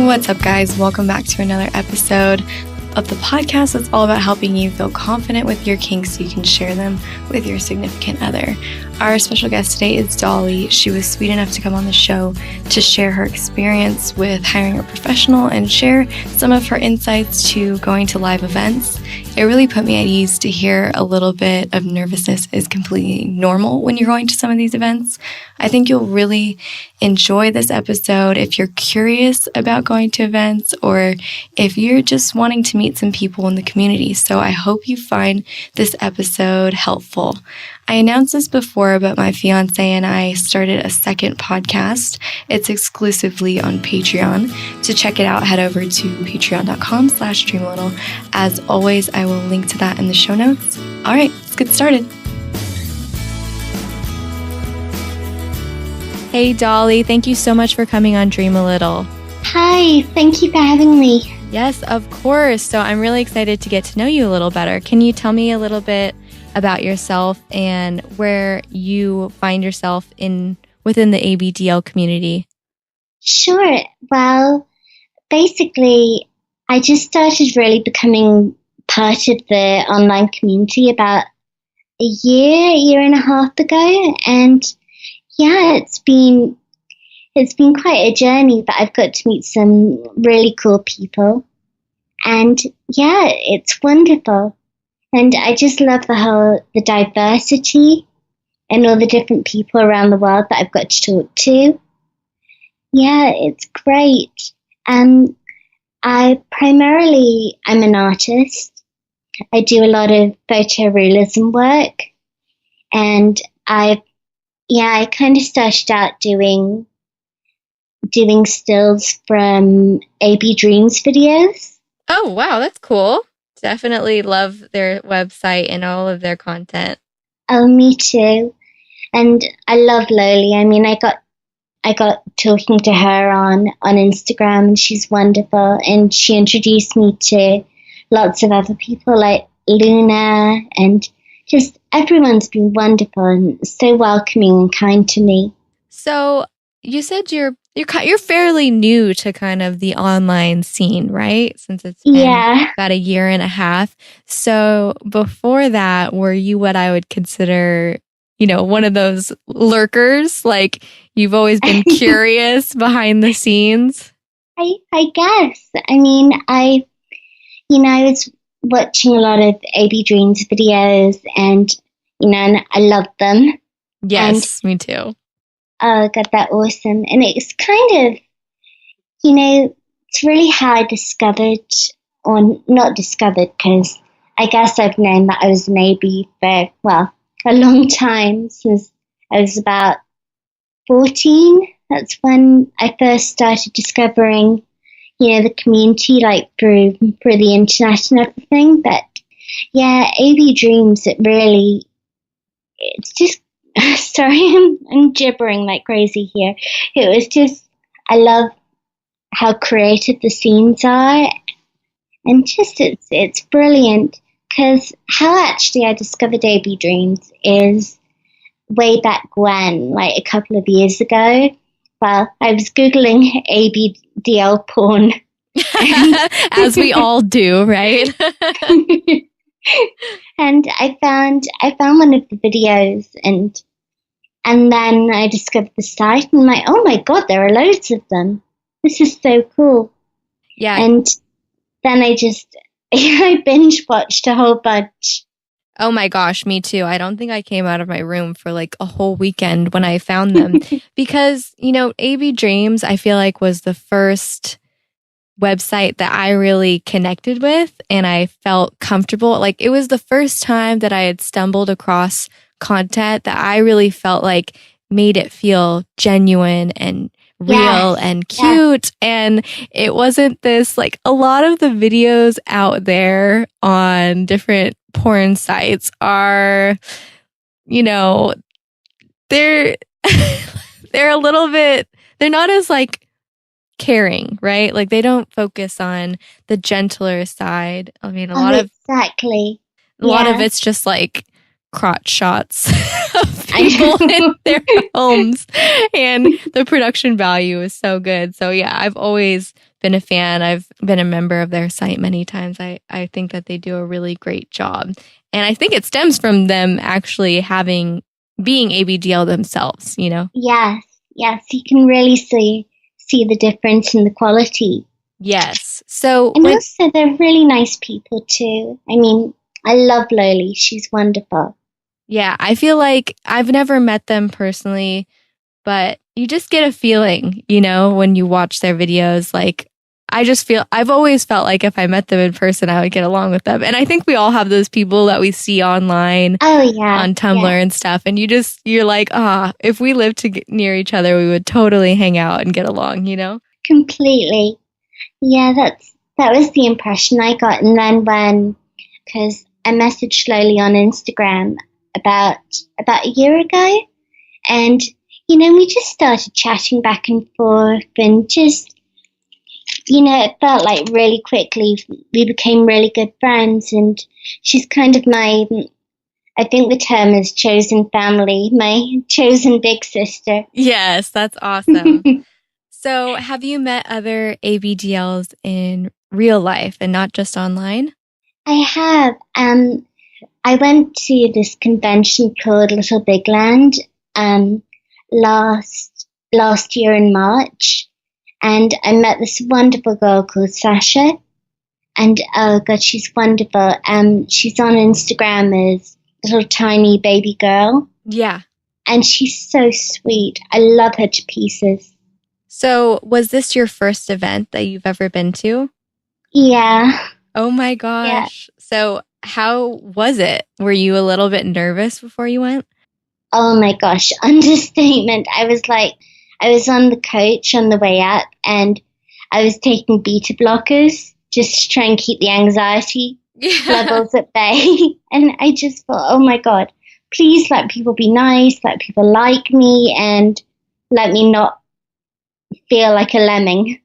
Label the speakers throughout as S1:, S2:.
S1: What's up, guys? Welcome back to another episode of the podcast that's all about helping you feel confident with your kinks so you can share them with your significant other. Our special guest today is Dolly. She was sweet enough to come on the show to share her experience with hiring a professional and share some of her insights to going to live events. It really put me at ease to hear a little bit of nervousness is completely normal when you're going to some of these events. I think you'll really enjoy this episode if you're curious about going to events or if you're just wanting to meet some people in the community. So I hope you find this episode helpful. I announced this before, but my fiance and I started a second podcast. It's exclusively on Patreon. To check it out, head over to patreon.com/dreamalittle. As always, I will link to that in the show notes. All right, let's get started. Hey, Dolly, thank you so much for coming on Dream a Little.
S2: Hi, thank you for having me.
S1: Yes, of course. So I'm really excited to get to know you a little better. Can you tell me a little bit about yourself and where you find yourself within the ABDL community?
S2: Sure. Well, basically, I just started really becoming part of the online community about a year and a half ago. And yeah, it's been quite a journey, but I've got to meet some really cool people. And yeah, it's wonderful. And I just love the diversity and all the different people around the world that I've got to talk to. Yeah, it's great. I'm an artist. I do a lot of photorealism work. And I kind of started out doing stills from AB Dreams videos.
S1: Oh, wow, that's cool. Definitely love their website and all of their content.
S2: Oh, me too. And I love Loli. I mean, I got talking to her on Instagram, and she's wonderful. And she introduced me to lots of other people like Luna, and just everyone's been wonderful and so welcoming and kind to me.
S1: So you said you're fairly new to kind of the online scene, right? Since it's been about a year and a half. So before that, were you what I would consider, one of those lurkers? Like you've always been curious behind the scenes?
S2: I guess. I mean, I was watching a lot of AB Dreams videos and, and I loved them.
S1: Yes, me too.
S2: Oh, God, they're awesome. And it's kind of, it's really how I discovered, or not discovered, because I guess I've known that I was an AB for, a long time, since I was about 14. That's when I first started discovering, the community, like through the internet and everything. But yeah, AB Dreams, it's just, sorry, I'm gibbering like crazy here. It was just, I love how creative the scenes are, and just it's brilliant. Because how actually I discovered AB Dreams is way back when, like a couple of years ago. Well, I was Googling ABDL porn.
S1: As we all do, right?
S2: And I found one of the videos, and then I discovered the site, and I'm like, oh my God, there are loads of them. This is so cool.
S1: Yeah.
S2: And then I binge watched a whole bunch.
S1: Oh my gosh, me too. I don't think I came out of my room for like a whole weekend when I found them because, AB Dreams, I feel like was the first website that I really connected with and I felt comfortable. Like it was the first time that I had stumbled across content that I really felt like made it feel genuine and real and cute. And it wasn't this, like a lot of the videos out there on different porn sites are, they're a little bit, they're not as like caring, right? Like they don't focus on the gentler side. I mean, a lot of it's just like crotch shots of people in their homes, and the production value is so good. So yeah, I've always been a fan. I've been a member of their site many times. I think that they do a really great job. And I think it stems from them actually being ABDL themselves, you know?
S2: Yes, you can really see the difference in the quality.
S1: Yes. So,
S2: and also they're really nice people too. I mean, I love Loli. She's wonderful.
S1: Yeah, I feel like I've never met them personally, but you just get a feeling, you know, when you watch their videos. Like, I've always felt like if I met them in person, I would get along with them. And I think we all have those people that we see online on Tumblr and stuff. And you're like, if we lived near each other, we would totally hang out and get along, you know?
S2: Completely. Yeah, that was the impression I got. And then because I messaged Loli on Instagram about a year ago, and we just started chatting back and forth, and just it felt like really quickly we became really good friends. And she's kind of I think the term is chosen family, my chosen big sister.
S1: Yes, that's awesome. So have you met other ABDLs in real life and not just online?
S2: I have. I went to this convention called Little Big Land last year in March, and I met this wonderful girl called Sasha. And oh God, she's wonderful. She's on Instagram as little tiny baby girl.
S1: Yeah.
S2: And she's so sweet. I love her to pieces.
S1: So was this your first event that you've ever been to?
S2: Yeah.
S1: Oh my gosh. Yeah. So how was it? Were you a little bit nervous before you went?
S2: Oh my gosh, understatement. I was on the coach on the way up, and I was taking beta blockers just to try and keep the anxiety levels at bay. And I just thought, oh my God, please let people be nice, let people like me, and let me not feel like a lemming.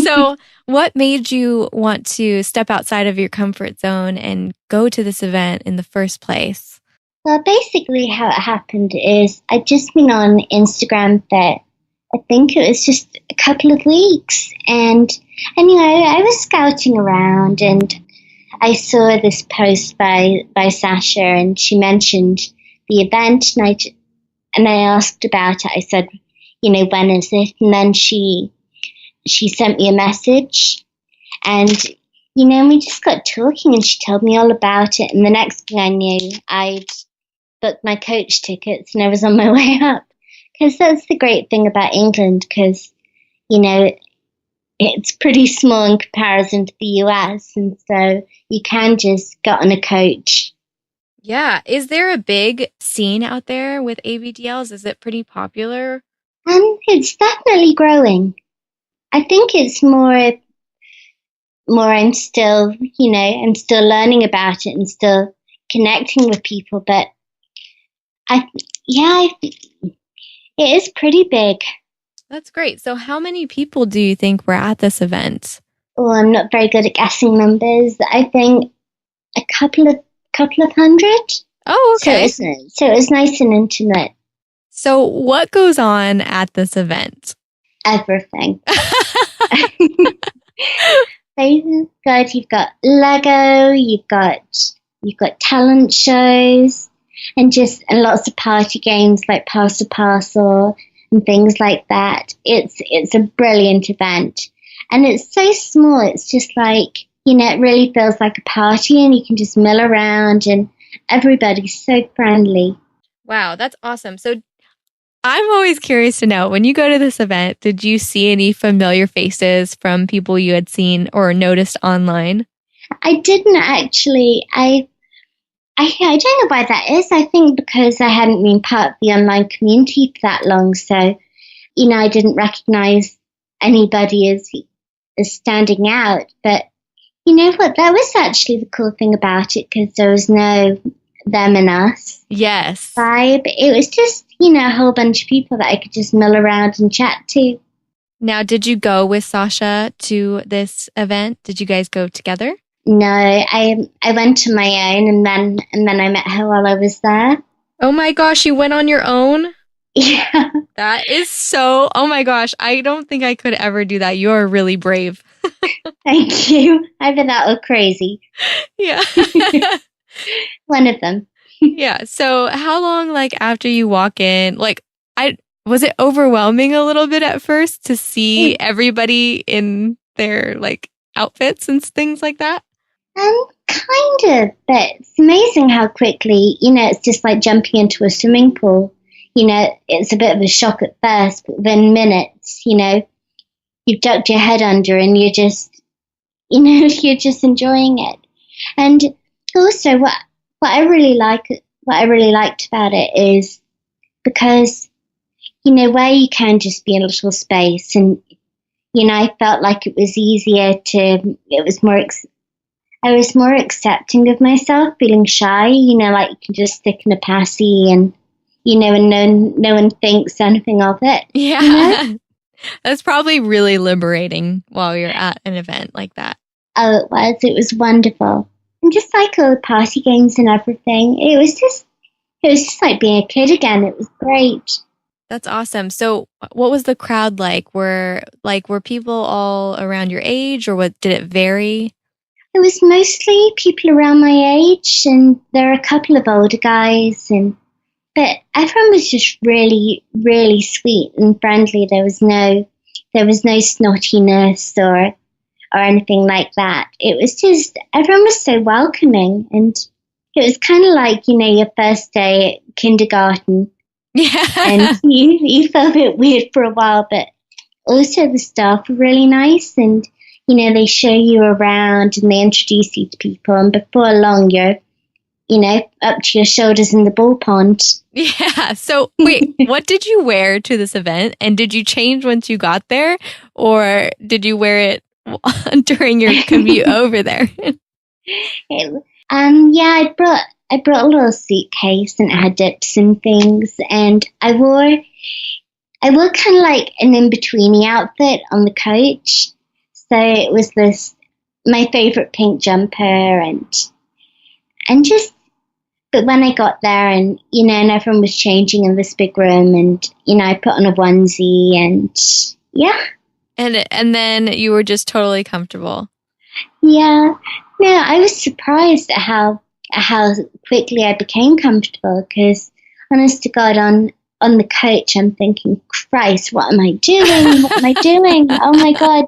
S1: So what made you want to step outside of your comfort zone and go to this event in the first place?
S2: Well, basically how it happened is I'd just been on Instagram for, I think it was just a couple of weeks. And I was scouting around, and I saw this post by Sasha, and she mentioned the event, and I asked about it. I said, when is it? And then she sent me a message, and we just got talking, and she told me all about it. And the next thing I knew, I'd booked my coach tickets, and I was on my way up. Because that's the great thing about England, because it's pretty small in comparison to the US, and so you can just get on a coach.
S1: Yeah. Is there a big scene out there with ABDLs? Is it pretty popular?
S2: It's definitely growing. I think it's more I'm still, I'm still learning about it and still connecting with people, but it is pretty big.
S1: That's great. So how many people do you think were at this event?
S2: Oh, I'm not very good at guessing numbers. I think a couple of hundred.
S1: Oh, okay.
S2: So it was nice and intimate.
S1: So what goes on at this event?
S2: Everything. God, you've got Lego, you've got talent shows, and lots of party games like Pass the Parcel and things like that. It's a brilliant event, and it's so small. It's just like, it really feels like a party, and you can just mill around, and everybody's so friendly.
S1: Wow, that's awesome. So I'm always curious to know, when you go to this event, did you see any familiar faces from people you had seen or noticed online?
S2: I didn't actually. I don't know why that is. I think because I hadn't been part of the online community for that long, so I didn't recognize anybody as standing out. But you know what? That was actually the cool thing about it, because there was no them and us vibe. It was just a whole bunch of people that I could just mill around and chat to.
S1: Now, did you go with Sasha to this event? Did you guys go together?
S2: No, I went to my own, and then I met her while I was there.
S1: Oh my gosh, you went on your own?
S2: Yeah.
S1: That is so, oh my gosh, I don't think I could ever do that. You're really brave.
S2: Thank you. I bet that looked crazy.
S1: Yeah.
S2: One of them.
S1: Yeah. So how long, like, after you walk in, like, was it overwhelming a little bit at first to see everybody in their like outfits and things like that?
S2: Kind of, but it's amazing how quickly, it's just like jumping into a swimming pool. It's a bit of a shock at first, but within minutes, you've ducked your head under and you're just, you're just enjoying it. And also, what I really liked about it is because, where you can just be in a little space, and I felt like it was easier to, I was more accepting of myself, feeling shy, like you can just stick in a passy and, and no one thinks anything of it.
S1: Yeah. That's probably really liberating while you're at an event like that.
S2: Oh, it was. It was wonderful. And just like all the party games and everything, it was just like being a kid again. It was great.
S1: That's awesome. So what was the crowd like? Were people all around your age, or did it vary?
S2: It was mostly people around my age, and there were a couple of older guys, but everyone was just really, really sweet and friendly. There was no snottiness or anything like that. It was just, everyone was so welcoming, and it was kind of like, your first day at kindergarten.
S1: Yeah.
S2: And you felt a bit weird for a while, but also the staff were really nice, and they show you around and they introduce you to people, and before long you're up to your shoulders in the ball pond.
S1: Yeah. So wait, what did you wear to this event, and did you change once you got there, or did you wear it during your commute over there?
S2: Yeah, I brought a little suitcase and it had dips and things, and I wore kind of like an in-betweeny outfit on the coach. So it was my favorite pink jumper, and just, but when I got there and, and everyone was changing in this big room, and, I put on a onesie, and yeah.
S1: And then you were just totally comfortable.
S2: Yeah. No, I was surprised at how quickly I became comfortable, because honest to God, on the coach, I'm thinking, Christ, what am I doing? What am I doing? Oh my God.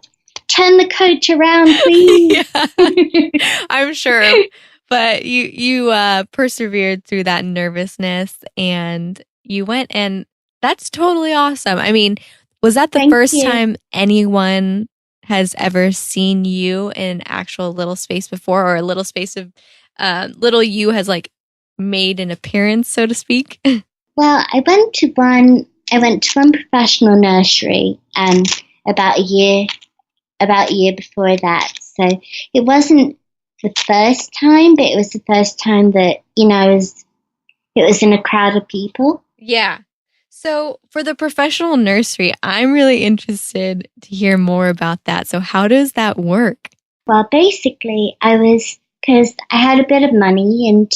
S2: Turn the coach around, please.
S1: Yeah, I'm sure. But you persevered through that nervousness, and you went, and that's totally awesome. I mean, was that the first time anyone has ever seen you in an actual little space before, or a little space of little you has like made an appearance, so to speak?
S2: Well, I went to one professional nursery about a year before that. So it wasn't the first time, but it was the first time that, it was in a crowd of people.
S1: Yeah. So for the professional nursery, I'm really interested to hear more about that. So how does that work?
S2: Well, basically, because I had a bit of money, and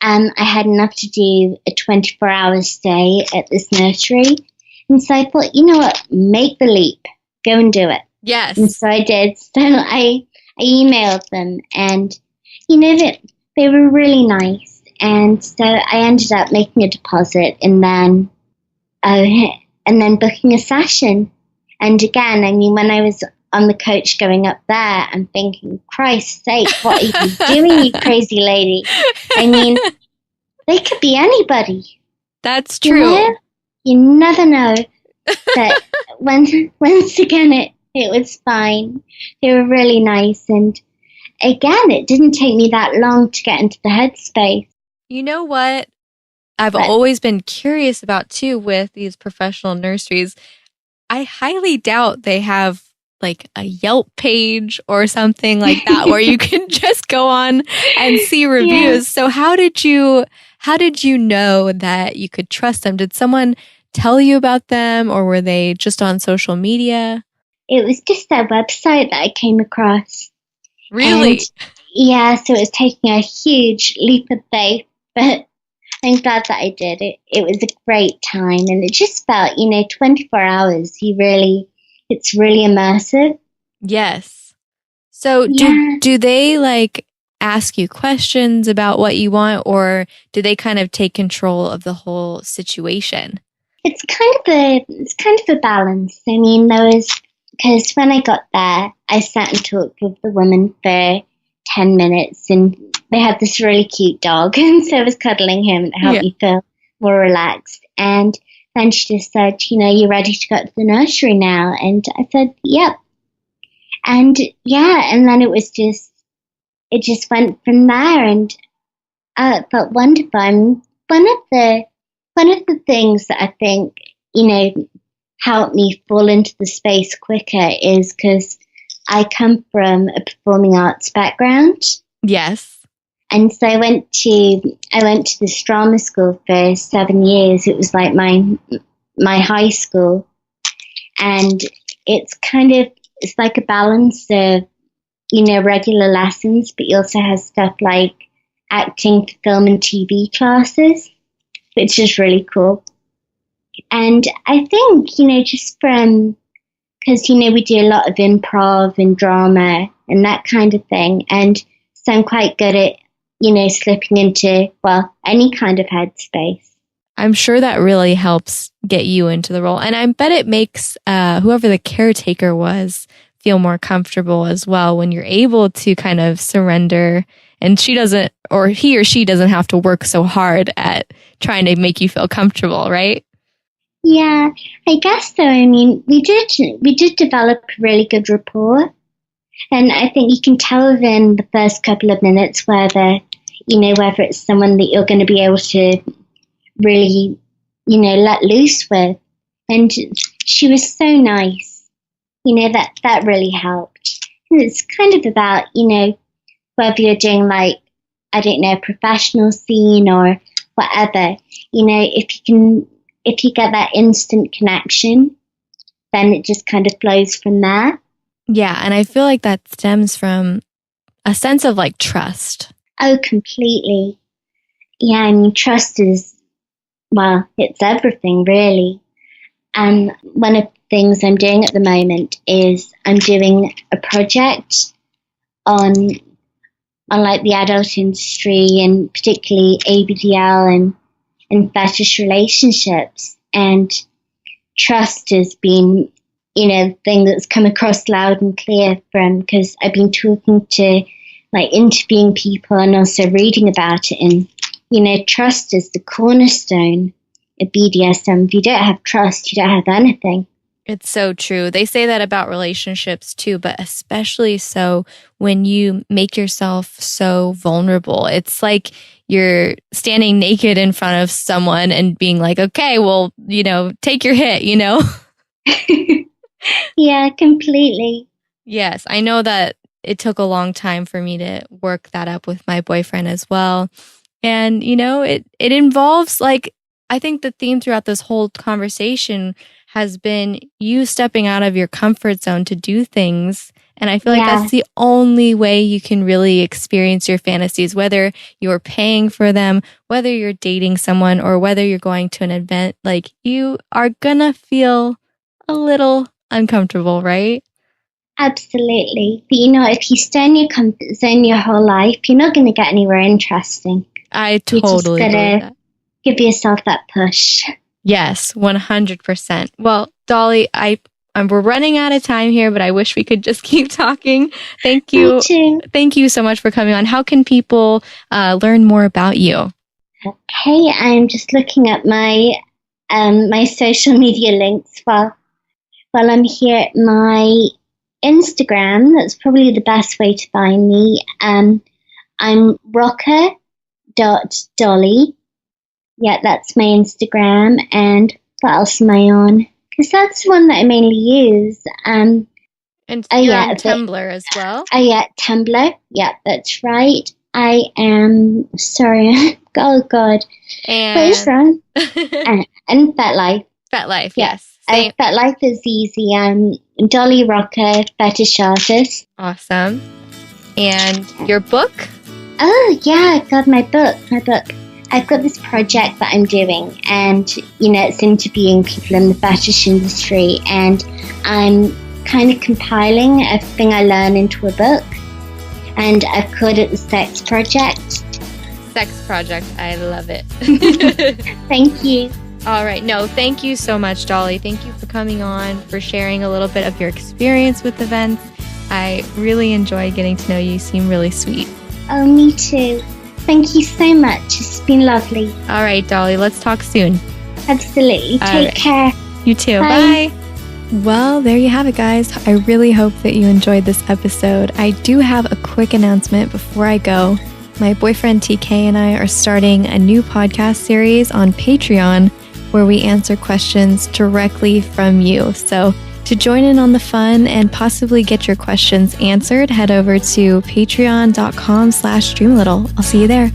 S2: I had enough to do a 24-hour stay at this nursery. And so I thought, you know what, make the leap, go and do it.
S1: Yes.
S2: And so I did. So I emailed them, and that they were really nice. And so I ended up making a deposit, and then booking a session. And again, I mean, when I was on the coach going up there, I'm thinking, Christ's sake, what are you doing, you crazy lady? I mean, they could be anybody.
S1: That's true.
S2: You never know. But once again, it was fine. They were really nice. And again, it didn't take me that long to get into the headspace.
S1: You know what I've always been curious about too with these professional nurseries? I highly doubt they have like a Yelp page or something like that where you can just go on and see reviews. Yeah. So how did you know that you could trust them? Did someone tell you about them, or were they just on social media?
S2: It was just their website that I came across.
S1: Really?
S2: And, yeah, so it was taking a huge leap of faith, but I'm glad that I did. It was a great time, and it just felt, 24 hours. It's really immersive.
S1: Yes. So
S2: Yeah.
S1: do they like ask you questions about what you want, or do they kind of take control of the whole situation?
S2: It's kind of a balance. I mean, because when I got there, I sat and talked with the woman for 10 minutes, and they had this really cute dog, and so I was cuddling him to help me feel more relaxed. And then she just said, you're ready to go to the nursery now? And I said, yep. And and then it just went from there, and it felt wonderful. One of the things that I think, helped me fall into the space quicker is because I come from a performing arts background.
S1: Yes.
S2: And so I went to this drama school for 7 years. It was like my high school. And it's like a balance of, regular lessons, but you also have stuff like acting for film and TV classes, which is really cool. And I think, just because, we do a lot of improv and drama and that kind of thing. And so I'm quite good at, slipping into, any kind of headspace.
S1: I'm sure that really helps get you into the role. And I bet it makes whoever the caretaker was feel more comfortable as well when you're able to kind of surrender, and he or she doesn't have to work so hard at trying to make you feel comfortable, right?
S2: Yeah, I guess so. I mean, we did develop a really good rapport, and I think you can tell within the first couple of minutes whether it's someone that you're going to be able to really, let loose with. And she was so nice. That really helped. And it's kind of about, whether you're doing like, I don't know, a professional scene or whatever, if you get that instant connection, then it just kind of flows from there.
S1: Yeah, and I feel like that stems from a sense of like trust.
S2: Oh, completely. Yeah, I mean, trust is, it's everything really. And one of the things I'm doing at the moment is I'm doing a project on like the adult industry, and particularly ABDL and fetish relationships. And trust has been, the thing that's come across loud and clear because I've been talking to, like, interviewing people and also reading about it. And, trust is the cornerstone of BDSM. If you don't have trust, you don't have anything.
S1: It's so true. They say that about relationships too, but especially so when you make yourself so vulnerable. It's like you're standing naked in front of someone and being like, okay, well, take your hit,
S2: Yeah, completely.
S1: Yes, I know that it took a long time for me to work that up with my boyfriend as well. And, it involves, like, I think the theme throughout this whole conversation has been you stepping out of your comfort zone to do things. And I feel like that's the only way you can really experience your fantasies, whether you're paying for them, whether you're dating someone, or whether you're going to an event. Like, you are gonna feel a little uncomfortable, right?
S2: Absolutely. But if you stay in your comfort zone your whole life, you're not going to get anywhere interesting.
S1: I totally believe that.
S2: Give yourself that push.
S1: Yes, 100%. Well, Dolly, we're running out of time here, but I wish we could just keep talking. Thank you.
S2: Me too.
S1: Thank you so much for coming on. How can people learn more about you?
S2: Okay, I'm just looking at my my social media links while I'm here. My Instagram, that's probably the best way to find me. I'm rocker.dolly. Yeah, that's my Instagram. And what else am I on? Because that's the one that I mainly use.
S1: And you're on Tumblr as well?
S2: Oh, yeah, Tumblr. Yeah, that's right. I am, sorry. Oh, God.
S1: And
S2: what is wrong? And FetLife.
S1: FetLife,
S2: yeah.
S1: Yes.
S2: FetLife is easy. I'm Dolly Rocker, fetish artist.
S1: Awesome. And your book?
S2: Oh, yeah, God, my book. I've got this project that I'm doing, and, it's interviewing people in the fetish industry, and I'm kind of compiling everything I learn into a book, and I've called it the Sex Project.
S1: Sex Project. I love it.
S2: Thank you.
S1: All right. No, thank you so much, Dolly. Thank you for coming on, for sharing a little bit of your experience with events. I really enjoyed getting to know you. You seem really sweet.
S2: Oh, me too. Thank you so much. It's been lovely.
S1: All right, Dolly. Let's talk soon.
S2: Absolutely. Take care.
S1: You too. Bye. Well, there you have it, guys. I really hope that you enjoyed this episode. I do have a quick announcement before I go. My boyfriend TK and I are starting a new podcast series on Patreon where we answer questions directly from you. So to join in on the fun and possibly get your questions answered, head over to patreon.com/dreamalittle. I'll see you there.